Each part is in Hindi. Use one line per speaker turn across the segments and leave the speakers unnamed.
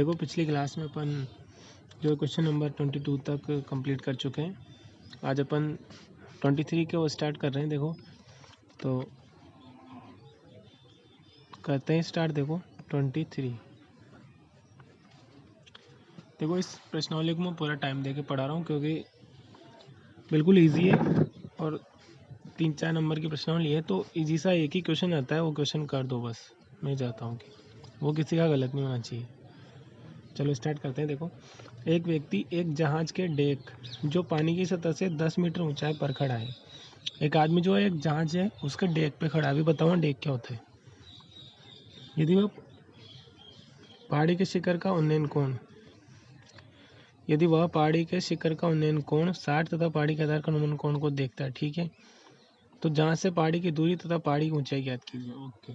देखो पिछली क्लास में अपन जो क्वेश्चन नंबर 22 तक कंप्लीट कर चुके हैं। आज अपन 23 के वो स्टार्ट कर रहे हैं। देखो तो करते हैं स्टार्ट। देखो 23। देखो इस प्रश्नावली को मैं पूरा टाइम देके पढ़ा रहा हूँ क्योंकि बिल्कुल ईजी है और 3-4 नंबर की प्रश्नावली है, तो ईजी सा एक ही क्वेश्चन आता है, वो क्वेश्चन कर दो बस। मैं चाहता हूँ कि वो किसी का गलत नहीं होना चाहिए। चलो स्टार्ट करते हैं। देखो, एक व्यक्ति एक जहाज के डेक जो पानी की सतह से 10 मीटर ऊंचाई पर खड़ा है। एक आदमी जो है एक जहाज है उसके डेक पे खड़ा है। अभी बताओ डेक क्या होता है। यदि वह पहाड़ी के शिखर का उन्नयन कोण 60 तथा पहाड़ी के आधार का अनुमान कोण को देखता है, ठीक है। तो जहाज से पहाड़ी की दूरी तथा पहाड़ी की ऊंचाई ज्ञात कीजिए। ओके,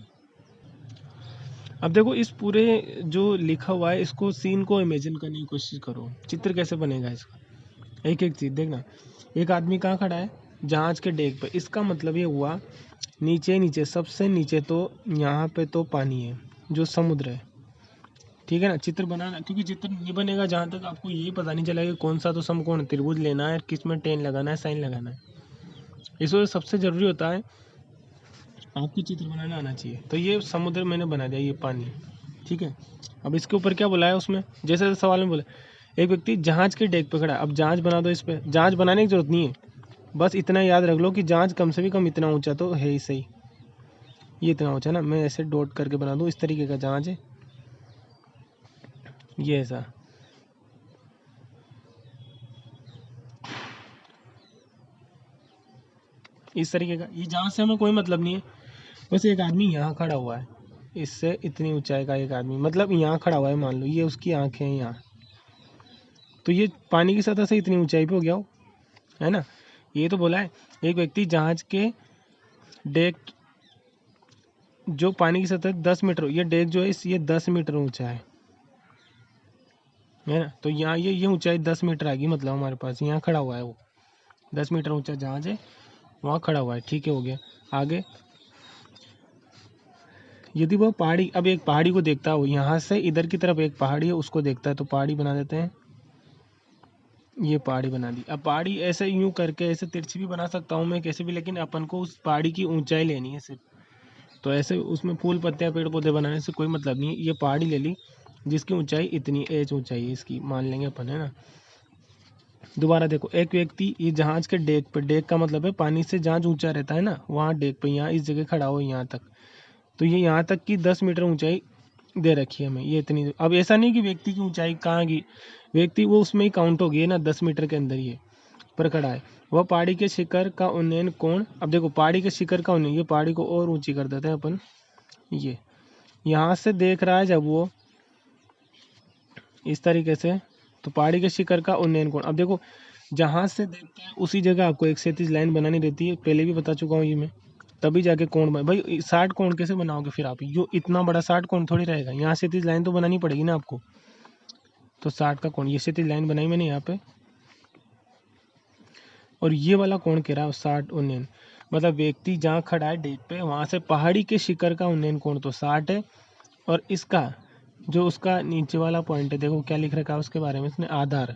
अब देखो इस पूरे जो लिखा हुआ है इसको सीन को इमेजिन करने की कोशिश करो। चित्र कैसे बनेगा इसका, एक एक चीज देखना। एक आदमी कहाँ खड़ा है, जहाज के डेक पे। इसका मतलब ये हुआ नीचे सबसे नीचे तो यहाँ पे तो पानी है जो समुद्र है, ठीक है ना। चित्र बनाना, क्योंकि चित्र नहीं बनेगा जहाँ तक आपको यही पता नहीं चलेगा कि कौन सा तो समकोण त्रिभुज लेना है, किस में टेन लगाना है, साइन लगाना है। इस वजह सबसे जरूरी होता है आपको चित्र बनाना आना चाहिए। तो ये समुद्र मैंने बना दिया, ये पानी, ठीक है। अब इसके ऊपर क्या बोला है उसमें, जैसे सवाल में बोला एक व्यक्ति जहाज के डेक पे खड़ा है। अब जहाज बना दो। इस पे जहाज बनाने की जरूरत नहीं है, बस इतना याद रख लो कि जहाज कम से भी कम इतना ऊंचा तो है ही सही। ये इतना ऊंचा ना, मैं ऐसे डॉट करके बना दूं। इस तरीके का जहाज है ये, ऐसा। इस तरीके का ये जहाज से हमें कोई मतलब नहीं है। बस एक आदमी यहाँ खड़ा हुआ है, इससे इतनी ऊंचाई का एक आदमी, मतलब यहाँ खड़ा हुआ है, मान लो ये उसकी आंखें हैं यहाँ, तो ये पानी की सतह से इतनी ऊंचाई पे हो गया हो, है ना। ये तो बोला है एक व्यक्ति जहाज के डेक जो पानी की सतह 10 मीटर, ये डेक जो है ये 10 मीटर ऊंचा है ना। तो यहाँ ये ऊंचाई 10 मीटर आएगी, मतलब हमारे पास यहाँ खड़ा हुआ है वो 10 मीटर ऊंचा जहाज है, वहाँ खड़ा हुआ है, ठीक है। हो गया आगे। यदि वो पहाड़ी, अब एक पहाड़ी को देखता हो, यहाँ से इधर की तरफ एक पहाड़ी है उसको देखता है, तो पहाड़ी बना देते हैं। ये पहाड़ी बना दी। अब पहाड़ी ऐसे यूं करके ऐसे तिरछी भी बना सकता हूँ मैं कैसे भी, लेकिन अपन को उस पहाड़ी की ऊंचाई लेनी है सिर्फ। तो ऐसे उसमें फूल पत्ते पेड़ पौधे बनाने से कोई मतलब नहीं है। ये पहाड़ी ले ली जिसकी ऊंचाई इतनी एज ऊंचाई है इसकी, मान लेंगे अपन, है ना। दोबारा देखो, एक व्यक्ति ये जहाज के डेक पे, डेक का मतलब है पानी से जहाज ऊंचा रहता है ना, वहाँ डेक पे यहाँ इस जगह खड़ा हो यहाँ तक, तो ये यहाँ तक की 10 मीटर ऊंचाई दे रखी है हमें, ये इतनी। अब ऐसा नहीं कि व्यक्ति की ऊंचाई कहाँ की, व्यक्ति वो उसमें ही काउंट होगी, है ना, 10 मीटर के अंदर ये पर खड़ा है। वह पहाड़ी के शिखर का उन्नयन कोण, अब देखो पहाड़ी के शिखर का उन्नयन, ये पहाड़ी को और ऊंची कर देते हैं अपन। ये यहाँ से देख रहा है जब वो इस तरीके से, तो पहाड़ी के शिखर का उन्नयन कोण। अब देखो जहाज से देखते हैं उसी जगह आपको एक क्षैतिज लाइन बनानी रहती है, पहले भी बता चुका हूँ ये मैं, तभी जाके कोण बने। भाई 60 कोण कैसे बनाओगे फिर आप, यो इतना बड़ा 60 कोण थोड़ी रहेगा, यहाँ क्षैतिज लाइन तो बनानी पड़ेगी ना आपको। तो 60 का कोण, ये क्षैतिज लाइन बनाई मैंने यहाँ पे, और ये वाला कोण कह रहा है 60 उन्नयन, मतलब व्यक्ति जहाँ खड़ा है डेक पे वहां से पहाड़ी के शिखर का उन्नयन कोण तो 60 है, और इसका जो उसका नीचे वाला पॉइंट है, देखो क्या लिख रखा है उसके बारे में इसने, आधार,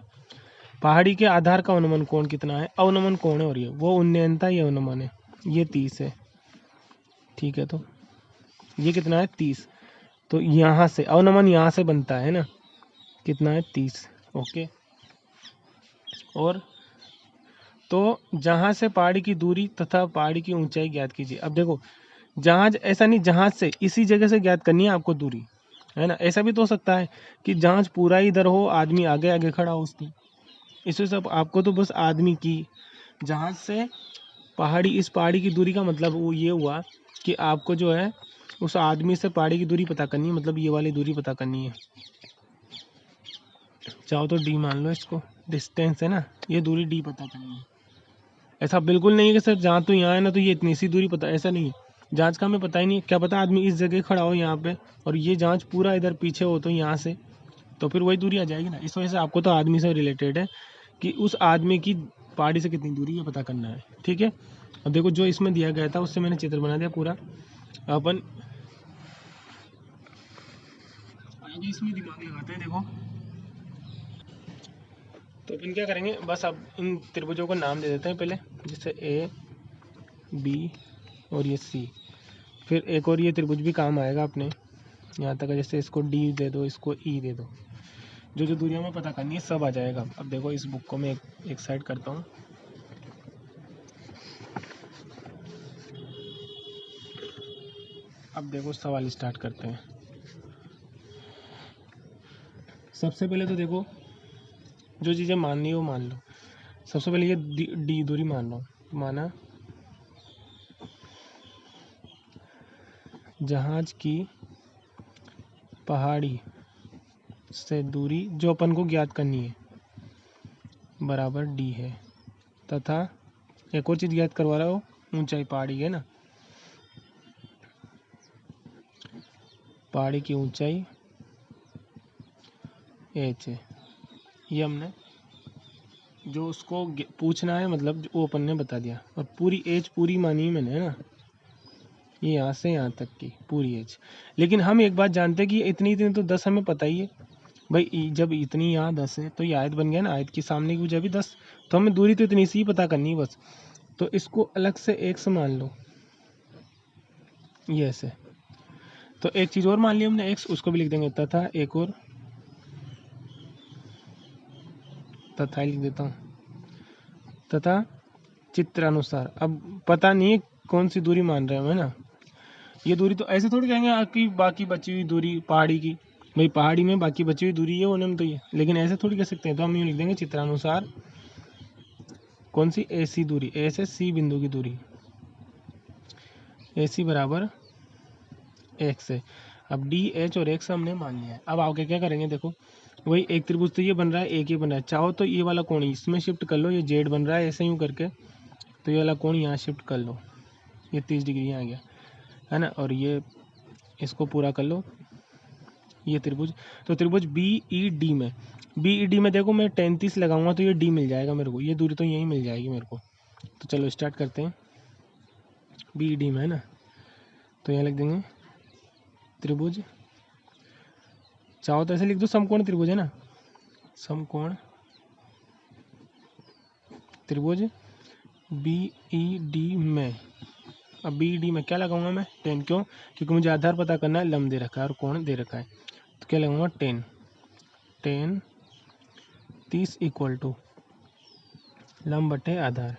पहाड़ी के आधार का अवनमन कोण कितना है, अवनमन कोण है, और ये वो उन्नयन था, ये अवनमन है, ये 30 है, ठीक है। तो ये कितना है 30, तो यहाँ से अवनमन यहाँ से बनता है ना, कितना है 30, ओके। और तो जहां से पहाड़ी की दूरी तथा पहाड़ी की ऊंचाई ज्ञात कीजिए। अब देखो जहाज, ऐसा नहीं जहाज से इसी जगह से ज्ञात करनी है आपको दूरी, है ना। ऐसा भी तो हो सकता है कि जहाज पूरा इधर हो, आदमी आगे आगे खड़ा हो उसके, इससे सब आपको तो बस आदमी की जहाज से पहाड़ी, इस पहाड़ी की दूरी का मतलब वो ये हुआ कि आपको जो है उस आदमी से पहाड़ी की दूरी पता करनी है, मतलब ये वाली दूरी पता करनी है। चाहो तो डी मान लो इसको, डिस्टेंस है ना, ये दूरी डी पता करनी है। ऐसा बिल्कुल नहीं है कि सर जहाँ तो यहाँ है ना तो ये इतनी सी दूरी पता, ऐसा नहीं है। जांच का हमें पता ही नहीं, क्या पता आदमी इस जगह खड़ा हो यहाँ पे और ये जांच पूरा इधर पीछे हो, तो यहाँ से तो फिर वही दूरी आ जाएगी ना। इस वजह से आपको तो आदमी से रिलेटेड है कि उस आदमी की पहाड़ी से कितनी दूरी है पता करना है, ठीक है। अब देखो जो इसमें दिया गया था उससे मैंने चित्र बना दिया पूरा। अपन आगे इसमें दिमाग लगाते हैं। देखो तो अपन क्या करेंगे, बस अब इन त्रिभुजों को नाम दे देते हैं पहले, जैसे ए बी और ये सी। फिर एक और ये त्रिभुज भी काम आएगा अपने यहाँ तक, जैसे इसको डी दे दो, इसको ई दे दो। जो जो दूरियां में पता करनी है सब आ जाएगा। अब देखो इस बुक को मैं एक साइड करता हूँ। अब देखो सवाल स्टार्ट करते हैं। सबसे पहले तो देखो जो चीज़ें माननी है वो मान लो। सबसे पहले ये डी दूरी मान लो, माना जहाज की पहाड़ी से दूरी जो अपन को ज्ञात करनी है बराबर डी है, तथा एक और चीज़ ज्ञात करवा रहा हो, ऊंचाई पहाड़ी है ना, पहाड़ी की ऊंचाई एच है। ये हमने जो उसको पूछना है मतलब वो अपन ने बता दिया। और पूरी एज पूरी मानी है मैंने, है ना, ये यहाँ से यहाँ तक की पूरी एज। लेकिन हम एक बात जानते हैं कि इतनी इतनी तो 10 हमें पता ही है भाई। जब इतनी यहाँ 10 है तो ये आयत बन गया ना, आयत की सामने की भुजा भी 10, तो हमें दूरी तो इतनी सी ही पता करनी है बस। तो इसको अलग से x मान लो, ये ऐसे। तो एक चीज़ और मान ली हमने x, उसको भी लिख देंगे तथा एक और, तथा लिख देता हूँ, तथा चित्रानुसार। अब पता नहीं है कौन सी दूरी मान रहे हैं हम, है ना। ये दूरी तो ऐसे थोड़ी कहेंगे कि बाकी बची हुई दूरी पहाड़ी की, भाई पहाड़ी में बाकी बची हुई दूरी है उन्हें तो ये, लेकिन ऐसे थोड़ी कह सकते हैं। तो हम यूँ लिख देंगे चित्रानुसार कौन सी ऐसी दूरी, ए से सी बिंदु की दूरी, ए सी बराबर एक्स है। अब डी एच और एक्स हमने मान लिया है। अब आगे क्या करेंगे, देखो वही एक त्रिभुज तो ये बन रहा है, एक ये बन रहा है। चाहो तो ये वाला कोण इसमें शिफ्ट कर लो, ये जेड बन रहा है ऐसे यूँ करके, तो ये वाला कोण यहाँ शिफ्ट कर लो, ये 30 डिग्री यहाँ आ गया, है ना। और ये इसको पूरा कर लो, ये त्रिभुज। तो त्रिभुज बी ई डी में, बी ई डी में देखो मैं 33 लगाऊंगा तो ये डी मिल जाएगा मेरे को, ये दूरी तो यही मिल जाएगी मेरे को। तो चलो स्टार्ट करते हैं। बी ई डी में, है ना, तो यहाँ लिख देंगे त्रिभुज, चाहो तो ऐसे लिख दो समकोण त्रिभुज, है ना, समकोण त्रिभुज बी ई डी में। अब बी ई डी में क्या लगाऊंगा मैं, 10। क्यों, क्योंकि मुझे आधार पता करना है, लंब दे रखा है और कोण दे रखा है। तो क्या लगाऊंगा 10, 30 इक्वल टू लंब बटे आधार।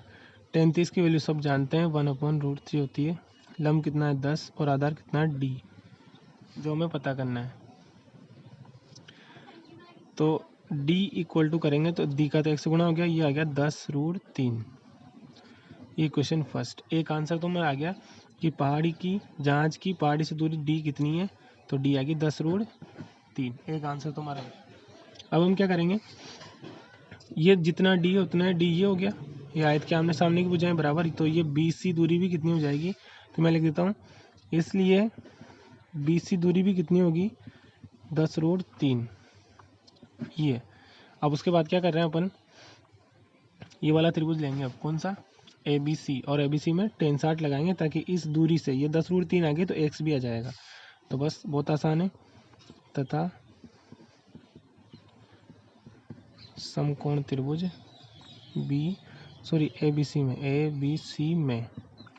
30 की वैल्यू सब जानते हैं, 1/√3 होती है। लंब कितना है 10 और आधार कितना है डी, जो हमें पता करना है। तो d इक्वल टू करेंगे तो d का तो 1 से गुणा हो गया, ये आ गया 10√3। ये क्वेश्चन फर्स्ट। एक आंसर तो मेरा आ गया कि पहाड़ी की जहाज की पहाड़ी से दूरी d कितनी है, तो d आ गई 10√3। एक आंसर तो हमारा। अब हम क्या करेंगे, ये जितना d है उतना d ये हो गया, ये आयत के आमने सामने की भुजाएं बराबर, तो ये BC दूरी भी कितनी हो जाएगी, तो मैं लिख देता हूँ, इसलिए BC दूरी भी कितनी होगी 10√3 ये। अब उसके बाद क्या कर रहे हैं अपन, ये वाला त्रिभुज लेंगे अब, कौन सा, ABC, और ABC में tan 60 लगाएंगे ताकि इस दूरी से ये 10√3 आ गई तो x भी आ जाएगा। तो बस बहुत आसान है। तथा समकोण त्रिभुज ABC में,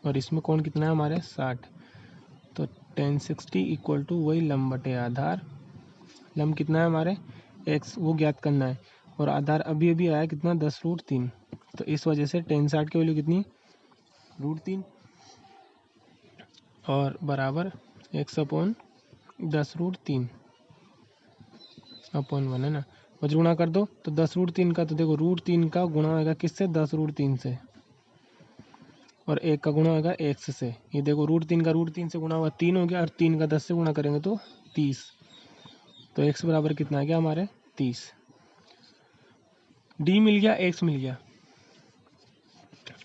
और इसमें कोण कितना है हमारे 60, तो tan 60 इक्वल टू वही लंब बटे आधार। लंब कितना है हमारे x, वो ज्ञात करना है, और आधार अभी अभी आया कितना 10√3। तो इस वजह से tan 60 की वैल्यू कितनी √3 और बराबर x/10√3 अपॉन 1, है ना। और गुणा कर दो तो 10√3 का, तो देखो √3 का गुणा होगा किससे, 10√3 से, और 1 का गुणा होगा x से। ये देखो √3 का √3 से गुणा हुआ 3 हो गया, और 3 का 10 से गुणा करेंगे तो 30। तो x बराबर कितना आ गया हमारे 30। d मिल गया, x मिल गया।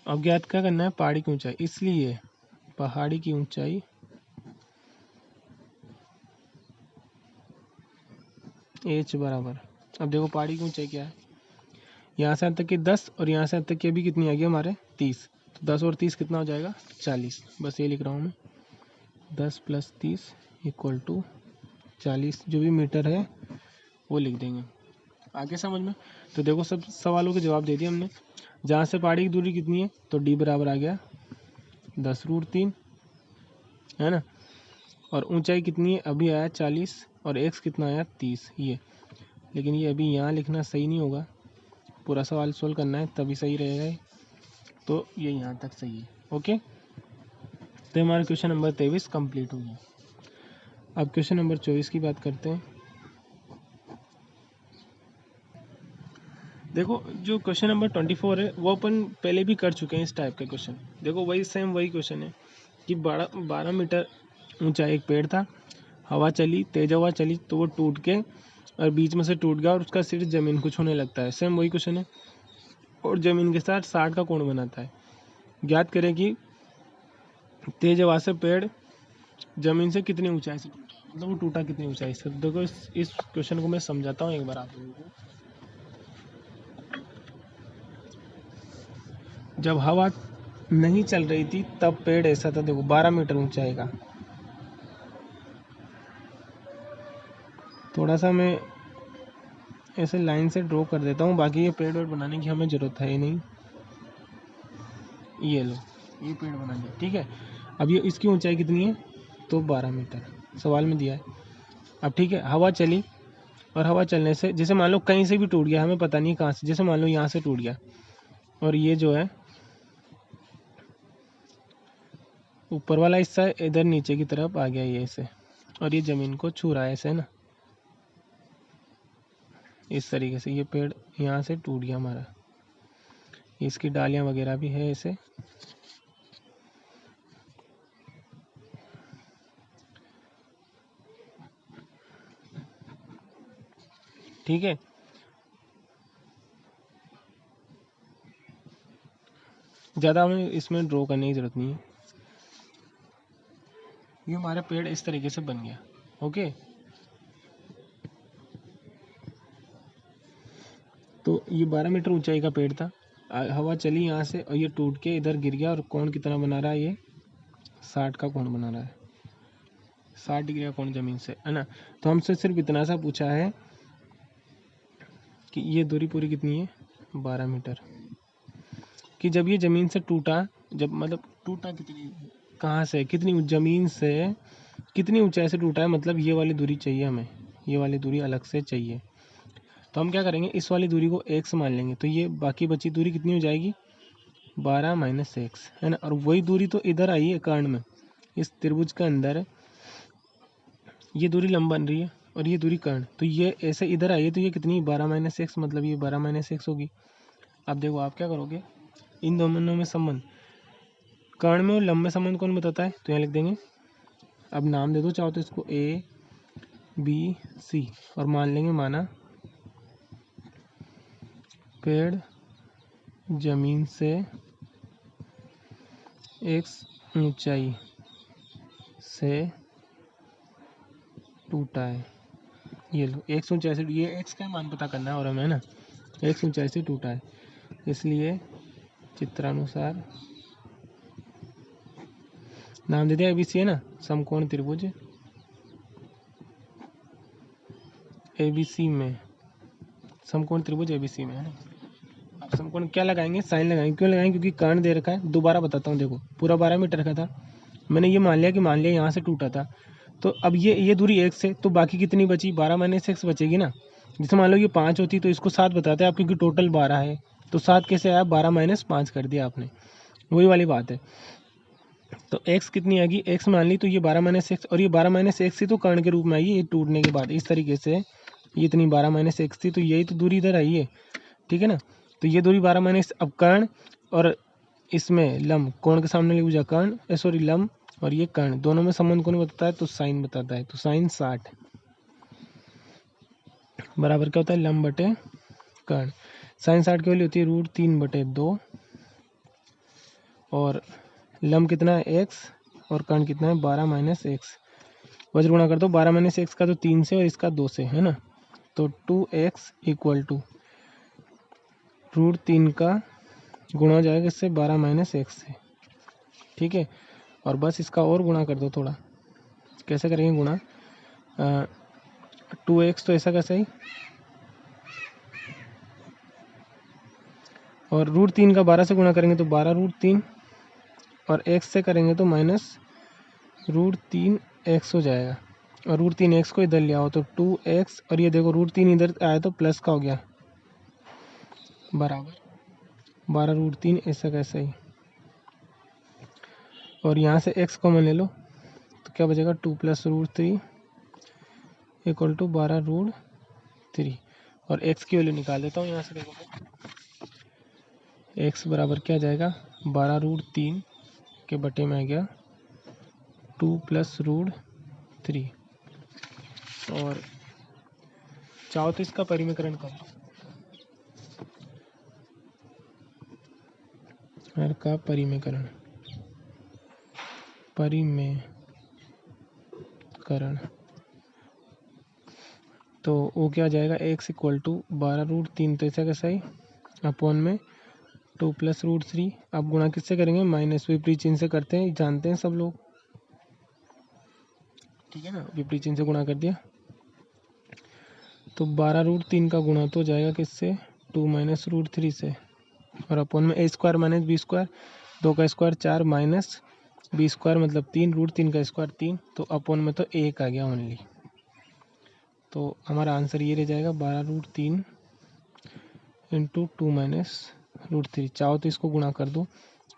अब ज्ञात क्या करना है, पहाड़ी की ऊंचाई, इसलिए पहाड़ी की ऊंचाई h बराबर, अब देखो पहाड़ी की ऊंचाई क्या है, यहाँ से तक की 10 और यहाँ से तक की अभी कितनी आ गई हमारे 30, तो 10 और 30 कितना हो जाएगा 40। बस ये लिख रहा हूँ मैं, 10 + 30 इक्वल टू 40 जो भी मीटर है वो लिख देंगे। आगे समझ में? तो देखो सब सवालों के जवाब दे दिए हमने। जहाँ से पहाड़ी की दूरी कितनी है, तो d बराबर आ गया 10√3, है ना। और ऊंचाई कितनी है, अभी आया 40, और x कितना आया 30 ये। लेकिन ये अभी यहाँ लिखना सही नहीं होगा, पूरा सवाल सोल्व करना है तभी सही रहेगा ये। तो ये यहाँ तक सही है। ओके, तो हमारा क्वेश्चन नंबर 23 कंप्लीट हो गया। अब क्वेश्चन नंबर 24 की बात करते हैं। देखो जो क्वेश्चन नंबर 24 है वो अपन पहले भी कर चुके हैं इस टाइप का क्वेश्चन। देखो वही सेम वही क्वेश्चन है कि 12 मीटर ऊंचा एक पेड़ था, हवा चली, तेज हवा चली तो वो टूट के और बीच में से टूट गया और उसका सिर जमीन को छूने लगता है। सेम वही क्वेश्चन है। और जमीन के साथ 60 का कोण बनाता है। ज्ञात करें कि तेज हवा से पेड़ जमीन से कितनी ऊंचाई से टूटा, मतलब वो टूटा कितनी ऊंचाई से। देखो इस क्वेश्चन को मैं समझाता हूँ एक बार आप लोगों को। जब हवा नहीं चल रही थी तब पेड़ ऐसा था, देखो 12 मीटर ऊंचाई का। थोड़ा सा मैं ऐसे लाइन से ड्रॉ कर देता हूँ, बाकी ये पेड़ वेड़ बनाने की हमें ज़रूरत है ही नहीं। ये लो, ये पेड़ बना दिया, ठीक है। अब ये इसकी ऊंचाई कितनी है, तो 12 मीटर सवाल में दिया है। अब ठीक है, हवा चली और हवा चलने से जैसे मान लो कहीं से भी टूट गया, हमें पता नहीं कहाँ से, जैसे मान लो यहाँ से टूट गया और ये जो है ऊपर वाला हिस्सा इधर नीचे की तरफ आ गया ये ऐसे, और ये ज़मीन को छू रहा है ऐसे ना, इस तरीके से। ये पेड़ यहाँ से टूट गया हमारा, इसकी डालियाँ वगैरह भी है ऐसे। ठीक है, ज़्यादा हमें इसमें ड्रॉ करने की ज़रूरत नहीं है। ये हमारा पेड़ इस तरीके से बन गया। ओके, तो ये 12 मीटर ऊंचाई का पेड़ था, हवा चली यहाँ से और ये टूट के इधर गिर गया, और कोण कितना बना रहा है ये 60 का कोण बना रहा है, 60 डिग्री का कोण जमीन से, है ना। तो हमसे सिर्फ इतना सा पूछा है कि ये दूरी पूरी कितनी है 12 मीटर, कि जब ये ज़मीन से टूटा, जब मतलब टूटा कितनी, कहाँ से, कितनी ज़मीन से कितनी ऊंचाई से टूटा है, मतलब ये वाली दूरी चाहिए हमें, ये वाली दूरी अलग से चाहिए। तो हम क्या करेंगे, इस वाली दूरी को x मान लेंगे, तो ये बाकी बची दूरी कितनी हो जाएगी 12 माइनस x, है ना। और वही दूरी तो इधर आई है कर्ण में, इस त्रिभुज के अंदर ये दूरी लंब बन रही है और ये दूरी कर्ण, तो ये ऐसे इधर आई है, तो ये कितनी 12 माइनस एक्स, मतलब ये 12 माइनस एक्स होगी। अब देखो आप क्या करोगे, इन दोनों में संबंध, कर्ण में और लंब में संबंध कौन बताता है, तो यहाँ लिख देंगे। अब नाम दे दो चाहो तो इसको ए बी सी, और मान लेंगे, माना पेड़ जमीन से एक्स ऊंचाई से टूटा है। ये लो, एक्स ऊंचाई से, ये एक्स का मान पता करना है और हमें, है ना, एक्स ऊंचाई से टूटा है, इसलिए चित्रानुसार नाम दे दिया एबीसी, है ना, समकोण त्रिभुज एबीसी में, समकोण त्रिभुज एबीसी में, है ना। अब समकोण क्या लगाएंगे, साइन लगाएंगे। क्यों लगाएंगे, क्योंकि कर्ण दे रखा है। दोबारा बताता हूँ, देखो पूरा 12 मीटर का था, मैंने ये मान लिया यहाँ से टूटा था, तो अब ये दूरी एक्स है, तो बाकी कितनी बची 12 माइनस एक्स बचेगी ना। जैसे मान लो ये 5 होती तो इसको 7 बताते आप, क्योंकि टोटल 12 है, तो 7 कैसे आया, 12 माइनस 5 कर दिया आपने, वही वाली बात है। तो x कितनी आएगी, x मान ली, तो ये 12 माइनस एक्स, और ये 12 माइनस एक्स ही तो कर्ण के रूप में आई है, ये टूटने के बाद इस तरीके से ये इतनी 12 माइनस एक्स थी, तो यही तो दूरी इधर आई है, ठीक है ना। तो ये दूरी 12 माइनस, अब कर्ण और इसमें लंब, कोण के सामने लिखा कर्ण, सॉरी लंब, और ये कर्ण, दोनों में संबंध कौन बताता है, तो साइन बताता है। तो साइन 60 बराबर क्या होता है, लंब बटे कर्ण। साइन 60 की वैल्यू होती है √3/2, और लंब कितना है x, और कर्ण कितना है 12 माइनस एक्स। वज्र गुणा कर दो, 12 माइनस एक्स का तो 3 से और इसका 2 से, है ना। तो 2x इक्वल टू √3 का गुणा हो जाएगा इससे 12 माइनस एक्स से, ठीक है। और बस इसका और गुणा कर दो थोड़ा, कैसे करेंगे गुणा, 2x तो ऐसा कैसे ही, और √3 का 12 से गुणा करेंगे तो 12√3, और x से करेंगे तो -√3x हो जाएगा, और √3x को इधर ले आओ तो 2x, और ये देखो √3 इधर आया तो प्लस का हो गया, बराबर 12√3 ऐसा कैसे ही, और यहाँ से x कॉमन ले लो तो क्या बचेगा 2 + √3 इक्वल टू 12√3, और x की वैल्यू निकाल देता हूँ यहाँ से। देखो x बराबर क्या जाएगा 12√3 के बटे में आ गया 2 + √3, और चाहो तो इसका परिमीकरण कर लो, r का परिमीकरण तो वो क्या जाएगा x इक्वल टू 12√3 तो ऐसा कैसा ही अपॉन में 2 + √3। अब गुणा किससे करेंगे, माइनस विपरीत चिन्ह से करते हैं, जानते हैं सब लोग, ठीक है ना, विपरीत चिन्ह से गुणा कर दिया तो 12√3 का गुणा तो जाएगा किससे 2 - √3 से, और अपॉन में a² - b², 2 का स्क्वायर 4 माइनस b² मतलब 3, √3 का स्क्वायर 3, तो अपॉन में तो 1 आ गया ओनली, तो हमारा आंसर ये रह जाएगा 12√3 इंटू 2 - √3। चाहो तो इसको गुणा कर दो,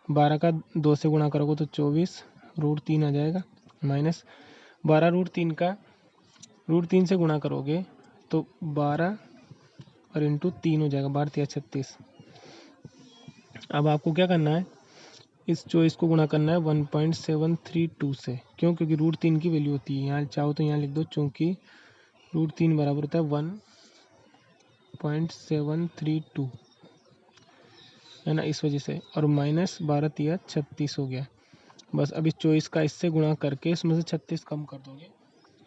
12 का 2 से गुणा करोगे तो 24, √3 आ जाएगा, माइनस 12√3 का √3 से गुणा करोगे तो 12 और इंटू 3 हो जाएगा, 12 × 36। अब आपको क्या करना है, इस चॉइस को गुणा करना है 1.732 से, क्यों, क्योंकि √3 की वैल्यू होती है, यहाँ चाहो तो यहाँ लिख दो, चूँकि √3 बराबर होता है 1.732, है ना, इस वजह से, और माइनस 12 × 36 हो गया। बस अब इस चॉइस का इससे गुणा करके इसमें से 36 कम कर दोगे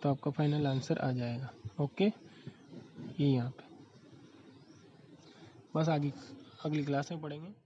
तो आपका फाइनल आंसर आ जाएगा। ओके, ये यहाँ पे बस आगे अगली क्लास में पढ़ेंगे।